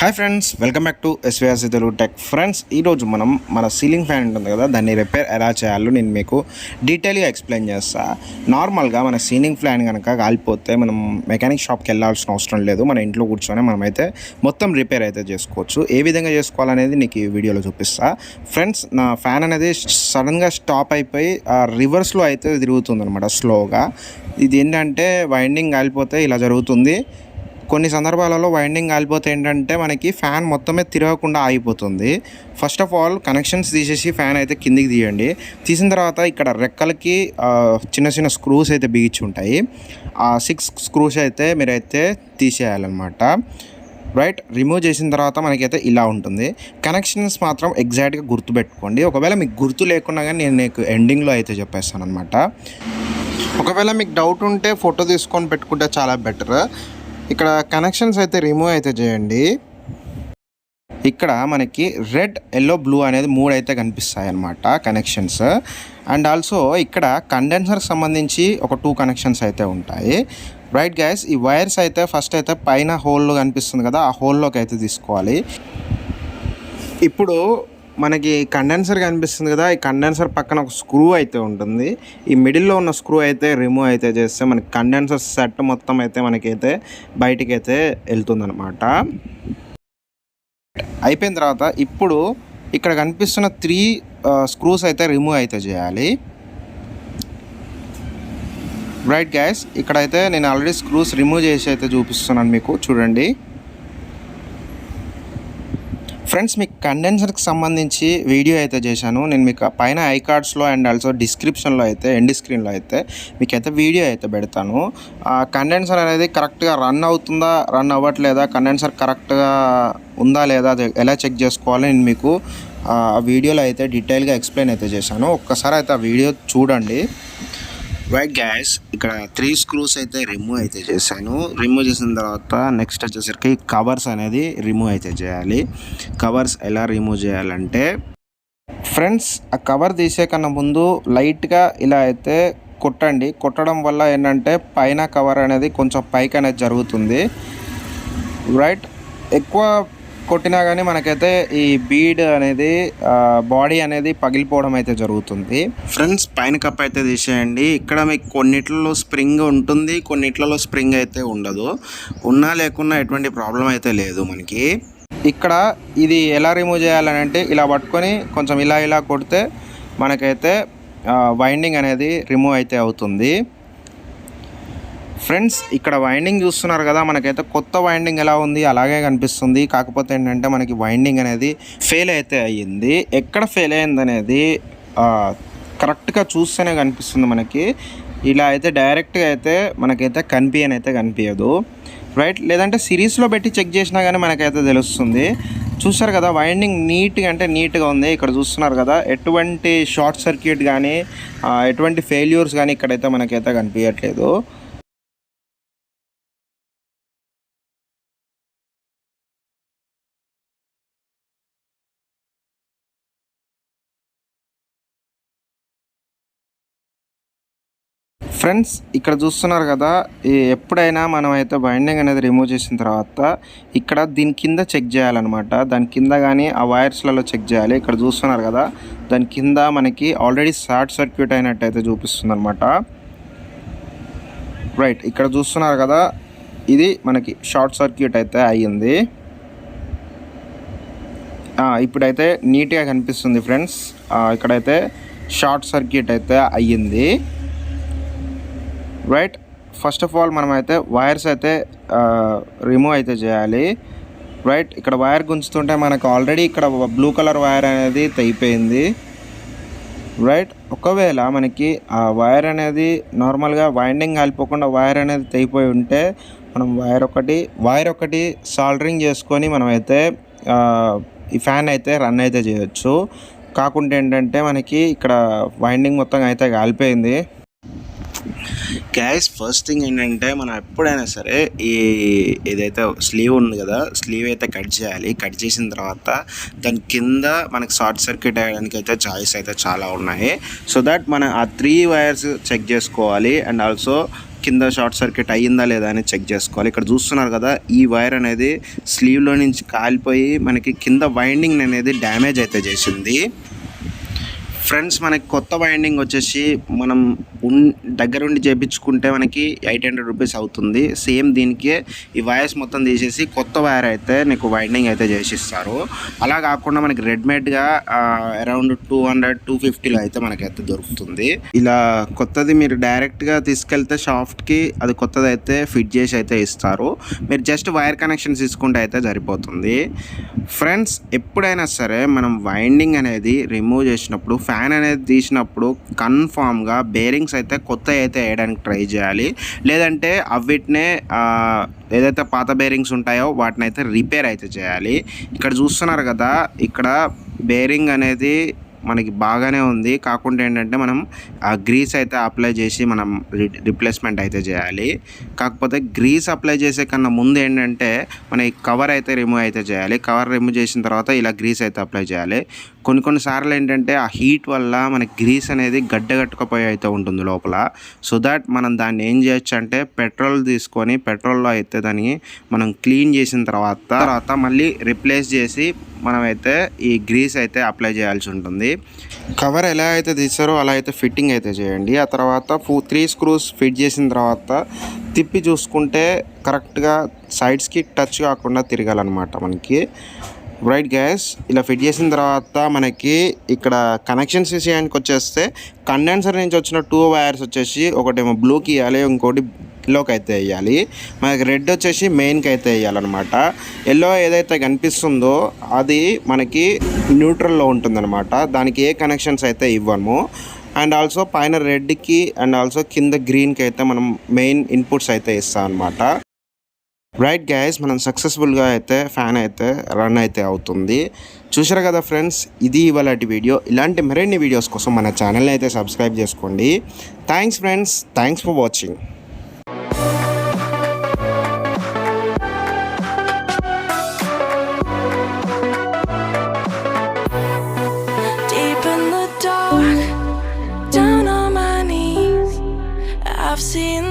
Hi friends, welcome back to Svrc Telugu tech. Friends, ఈరోజు మనం మన సీలింగ్ ఫ్యాన్ ఉంటుంది కదా, దాన్ని రిపేర్ ఎలా చేయాలో నేను మీకు డీటెయిల్గా ఎక్స్ప్లెయిన్ చేస్తాను. నార్మల్గా మన సీలింగ్ ఫ్యాన్ కనుక కాలిపోతే మనం మెకానిక్ షాప్కి వెళ్ళాల్సిన అవసరం లేదు. మన ఇంట్లో కూర్చొని మనమైతే మొత్తం రిపేర్ అయితే చేసుకోవచ్చు. ఏ విధంగా చేసుకోవాలనేది నీకు ఈ వీడియోలో చూపిస్తా. ఫ్రెండ్స్, నా ఫ్యాన్ అనేది సడన్గా స్టాప్ అయిపోయి రివర్స్లో అయితే తిరుగుతుంది అనమాట స్లోగా. ఇది ఏంటంటే వైండింగ్ కాలిపోతే ఇలా జరుగుతుంది. కొన్ని సందర్భాలలో వైండింగ్ కాలిపోతే ఏంటంటే మనకి ఫ్యాన్ మొత్తమే తిరగకుండా ఆగిపోతుంది. ఫస్ట్ ఆఫ్ ఆల్ కనెక్షన్స్ తీసేసి ఫ్యాన్ అయితే కిందికి తీయండి. తీసిన తర్వాత ఇక్కడ రెక్కలకి చిన్న చిన్న స్క్రూస్ అయితే బిగించి ఉంటాయి. ఆ 6 స్క్రూస్ అయితే మీరైతే తీసేయాలన్నమాట. రైట్, రిమూవ్ చేసిన తర్వాత మనకైతే ఇలా ఉంటుంది. కనెక్షన్స్ మాత్రం ఎగ్జాక్ట్గా గుర్తుపెట్టుకోండి. ఒకవేళ మీకు గుర్తు లేకున్నా కానీ నేను మీకు ఎండింగ్లో అయితే చెప్పేస్తాను అనమాట. ఒకవేళ మీకు డౌట్ ఉంటే ఫోటో తీసుకొని పెట్టుకుంటే చాలా బెటర్. ఇక్కడ కనెక్షన్స్ అయితే రిమూవ్ అయితే చేయండి. ఇక్కడ మనకి రెడ్, ఎల్లో, బ్లూ అనేది 3 అయితే కనిపిస్తాయి అన్నమాట కనెక్షన్స్. అండ్ ఆల్సో ఇక్కడ కండెన్సర్కి సంబంధించి ఒక 2 కనెక్షన్స్ అయితే ఉంటాయి. రైట్ గైస్, ఈ వైర్స్ అయితే ఫస్ట్ అయితే పైన హోల్లో కనిపిస్తుంది కదా, ఆ హోల్లోకి అయితే తీసుకోవాలి. ఇప్పుడు మనకి కండెన్సర్ కనిపిస్తుంది కదా, ఈ కండెన్సర్ పక్కన ఒక స్క్రూ అయితే ఉంటుంది. ఈ మిడిల్లో ఉన్న స్క్రూ అయితే రిమూవ్ అయితే చేస్తే మనకి కండెన్సర్ సెట్ మొత్తం అయితే మనకైతే బయటికి అయితే వెళ్తుంది అనమాట. అయిపోయిన తర్వాత ఇప్పుడు ఇక్కడ కనిపిస్తున్న 3 స్క్రూస్ అయితే రిమూవ్ అయితే చేయాలి. రైట్ గైస్, ఇక్కడైతే నేను ఆల్రెడీ స్క్రూస్ రిమూవ్ చేసి అయితే చూపిస్తున్నాను మీకు, చూడండి. ఫ్రెండ్స్, మీకు కండెన్సర్కి సంబంధించి వీడియో అయితే చేశాను నేను. మీకు పైన ఐ కార్డ్స్లో అండ్ ఆల్సో డిస్క్రిప్షన్లో అయితే ఎండ్ స్క్రీన్లో అయితే మీకైతే వీడియో అయితే పెడతాను. కండెన్సర్ అనేది కరెక్ట్గా రన్ అవుతుందా, రన్ అవ్వట్లేదా, కండెన్సర్ కరెక్ట్గా ఉందా లేదా ఎలా చెక్ చేసుకోవాలో నేను మీకు ఆ వీడియోలో అయితే డీటెయిల్గా ఎక్స్ప్లెయిన్ అయితే చేశాను. ఒక్కసారి అయితే ఆ వీడియో చూడండి. రైట్ గైస్, ఇక్కడ 3 స్క్రూస్ అయితే రిమూవ్ అయితే చేశాను. రిమూవ్ చేసిన తర్వాత నెక్స్ట్ వచ్చేసరికి కవర్స్ అనేది రిమూవ్ అయితే చేయాలి. కవర్స్ ఎలా రిమూవ్ చేయాలంటే ఫ్రెండ్స్, ఆ కవర్ తీసే కన్నా ముందు లైట్గా ఇలా అయితే కొట్టండి. కొట్టడం వల్ల ఏంటంటే పైన కవర్ అనేది కొంచెం పైకి అనేది జరుగుతుంది. రైట్, ఎక్కువ కొట్టినా కానీ మనకైతే ఈ బీడ్ అనేది బాడీ అనేది పగిలిపోవడం అయితే జరుగుతుంది. ఫ్రెండ్స్, పైన కప్ అయితే తీసేయండి. ఇక్కడ మీకు కొన్నిట్లలో స్ప్రింగ్ ఉంటుంది, కొన్నిట్లలో స్ప్రింగ్ అయితే ఉండదు. ఉన్నా లేకున్నా ఎటువంటి ప్రాబ్లం అయితే లేదు మనకి. ఇక్కడ ఇది ఎలా రిమూవ్ చేయాలని అంటే ఇలా పట్టుకొని కొంచెం ఇలా కొడితే మనకైతే వైండింగ్ అనేది రిమూవ్ అయితే అవుతుంది. ఫ్రెండ్స్, ఇక్కడ వైండింగ్ చూస్తున్నారు కదా, మనకైతే కొత్త వైండింగ్ ఎలా ఉంది అలాగే కనిపిస్తుంది. కాకపోతే ఏంటంటే మనకి వైండింగ్ అనేది ఫెయిల్ అయితే అయ్యింది. ఎక్కడ ఫెయిల్ అయ్యింది అనేది కరెక్ట్గా చూస్తేనే కనిపిస్తుంది మనకి. ఇలా అయితే డైరెక్ట్గా అయితే మనకైతే కనిపించదు. రైట్, లేదంటే సిరీస్లో పెట్టి చెక్ చేసినా కానీ మనకైతే తెలుస్తుంది. చూస్తారు కదా, వైండింగ్ నీట్గా ఉంది. ఇక్కడ చూస్తున్నారు కదా, ఎటువంటి షార్ట్ సర్క్యూట్ కానీ ఎటువంటి ఫెయిల్యూర్స్ కానీ ఇక్కడైతే మనకైతే కనిపించట్లేదు. ఫ్రెండ్స్, ఇక్కడ చూస్తున్నారు కదా, ఎప్పుడైనా మనం అయితే వైండింగ్ అనేది రిమూవ్ చేసిన తర్వాత ఇక్కడ దీని కింద చెక్ చేయాలన్నమాట. దాని కింద కానీ ఆ వైర్స్లలో చెక్ చేయాలి. ఇక్కడ చూస్తున్నారు కదా, దాని కింద మనకి ఆల్రెడీ షార్ట్ సర్క్యూట్ అయినట్టు అయితే చూపిస్తుంది అనమాట. రైట్, ఇక్కడ చూస్తున్నారు కదా, ఇది మనకి షార్ట్ సర్క్యూట్ అయితే అయ్యింది. ఇప్పుడైతే నీట్గా కనిపిస్తుంది ఫ్రెండ్స్. ఇక్కడైతే షార్ట్ సర్క్యూట్ అయితే అయ్యింది. రైట్, ఫస్ట్ ఆఫ్ ఆల్ మనం అయితే వైర్స్ అయితే రిమూవ్ అయితే చేయాలి. రైట్, ఇక్కడ వైర్ గుంచుతుంటే మనకు ఆల్రెడీ ఇక్కడ బ్లూ కలర్ వైర్ అనేది తెగిపోయింది. రైట్, ఒకవేళ మనకి ఆ వైర్ అనేది నార్మల్గా వైండింగ్ కాలిపోకుండా వైర్ అనేది తెగిపోయి ఉంటే మనం వైర్ ఒకటి సాల్డరింగ్ చేసుకొని మనమైతే ఈ ఫ్యాన్ అయితే రన్ అయితే చేయొచ్చు. కాకుంటే ఏంటంటే మనకి ఇక్కడ వైండింగ్ మొత్తం అయితే కాలిపోయింది. గ్యాస్, ఫస్ట్ థింగ్ ఏంటంటే మనం ఎప్పుడైనా సరే ఏదైతే స్లీవ్ ఉంది కదా, స్లీవ్ అయితే కట్ చేయాలి. కట్ చేసిన తర్వాత దాని కింద మనకి షార్ట్ సర్క్యూట్ అయ్యడానికి అయితే చాయిస్ అయితే చాలా ఉన్నాయి. సో దట్ మనం ఆ 3 వైర్స్ చెక్ చేసుకోవాలి. అండ్ ఆల్సో కింద షార్ట్ సర్క్యూట్ అయ్యిందా లేదా అని చెక్ చేసుకోవాలి. ఇక్కడ చూస్తున్నారు కదా, ఈ వైర్ అనేది స్లీవ్లో నుంచి కాలిపోయి మనకి కింద వైండింగ్ అనేది డ్యామేజ్ అయితే చేసింది. ఫ్రెండ్స్, మనకి కొత్త వైండింగ్ వచ్చేసి మనం దగ్గరుండి చేయించుకుంటే మనకి 800 రూపీస్ అవుతుంది. సేమ్ దీనికే ఈ వైర్స్ మొత్తం తీసేసి కొత్త వైర్ అయితే నీకు వైండింగ్ అయితే చేసిస్తారు. అలా కాకుండా మనకి రెడీమేడ్గా అరౌండ్ 200-250లో అయితే మనకైతే దొరుకుతుంది. ఇలా కొత్తది మీరు డైరెక్ట్గా తీసుకెళ్తే షాఫ్ట్కి అది కొత్తది అయితే ఫిట్ చేసి అయితే ఇస్తారు. మీరు జస్ట్ వైర్ కనెక్షన్స్ తీసుకుంటే అయితే సరిపోతుంది. ఫ్రెండ్స్, ఎప్పుడైనా సరే మనం వైండింగ్ అనేది రిమూవ్ చేసినప్పుడు, ఫ్యాన్ అనేది తీసినప్పుడు కన్ఫామ్గా బేరింగ్స్ అయితే కొత్త అయితే వేయడానికి ట్రై చేయాలి. లేదంటే అవిటినే ఏదైతే పాత బేరింగ్స్ ఉంటాయో వాటిని అయితే రిపేర్ అయితే చేయాలి. ఇక్కడ చూస్తున్నారు కదా, ఇక్కడ బేరింగ్ అనేది మనకి బాగానే ఉంది. కాకుండా ఏంటంటే మనం ఆ గ్రీస్ అయితే అప్లై చేసి మనం రిప్లేస్మెంట్ అయితే చేయాలి. కాకపోతే గ్రీస్ అప్లై చేసే కన్నా ముందు ఏంటంటే మన ఈ కవర్ అయితే రిమూవ్ అయితే చేయాలి. కవర్ రిమూవ్ చేసిన తర్వాత ఇలా గ్రీస్ అయితే అప్లై చేయాలి. కొన్నిసార్లు ఏంటంటే ఆ హీట్ వల్ల మనకి గ్రీస్ అనేది గడ్డగట్టుకుపోయి అయితే ఉంటుంది లోపల. సో దాట్ మనం దాన్ని ఏం చేయొచ్చు అంటే పెట్రోల్ తీసుకొని పెట్రోల్లో అయితే దాన్ని మనం క్లీన్ చేసిన తర్వాత మళ్ళీ రిప్లేస్ చేసి మనమైతే ఈ గ్రీస్ అయితే అప్లై చేయాల్సి ఉంటుంది. కవర్ ఎలా అయితే తీస్తారో అలా అయితే ఫిట్టింగ్ అయితే చేయండి. ఆ తర్వాత 3 స్క్రూస్ ఫిట్ చేసిన తర్వాత తిప్పి చూసుకుంటే కరెక్ట్గా సైడ్స్కి టచ్ కాకుండా తిరగాలన్నమాట మనకి. రైట్ గ్యాస్, ఇలా ఫిట్ చేసిన తర్వాత మనకి ఇక్కడ కనెక్షన్స్ విషయానికి వచ్చేస్తే కండెన్సర్ నుంచి వచ్చిన 2 వైర్స్ వచ్చేసి ఒకటేమో బ్లూకి ఇవ్వాలి, ఇంకోటి ఎల్లోకి అయితే వేయాలి. మనకి రెడ్ వచ్చేసి మెయిన్కి అయితే వేయాలన్నమాట. ఎల్లో ఏదైతే కనిపిస్తుందో అది మనకి న్యూట్రల్లో ఉంటుందన్నమాట. దానికి ఏ కనెక్షన్స్ అయితే ఇవ్వము. అండ్ ఆల్సో పైన రెడ్కి అండ్ ఆల్సో కింద గ్రీన్కి అయితే మనం మెయిన్ ఇన్పుట్స్ అయితే ఇస్తాం అనమాట. రైట్ గైస్, మనం సక్సెస్ఫుల్గా అయితే ఫ్యాన్ అయితే రన్ అయితే అవుతుంది. చూసారు కదా ఫ్రెండ్స్, ఇది ఇవాళటి వీడియో. ఇలాంటి మరిన్ని వీడియోస్ కోసం మన ఛానల్ని అయితే సబ్స్క్రైబ్ చేసుకోండి. Thanks friends, thanks for watching. I've seen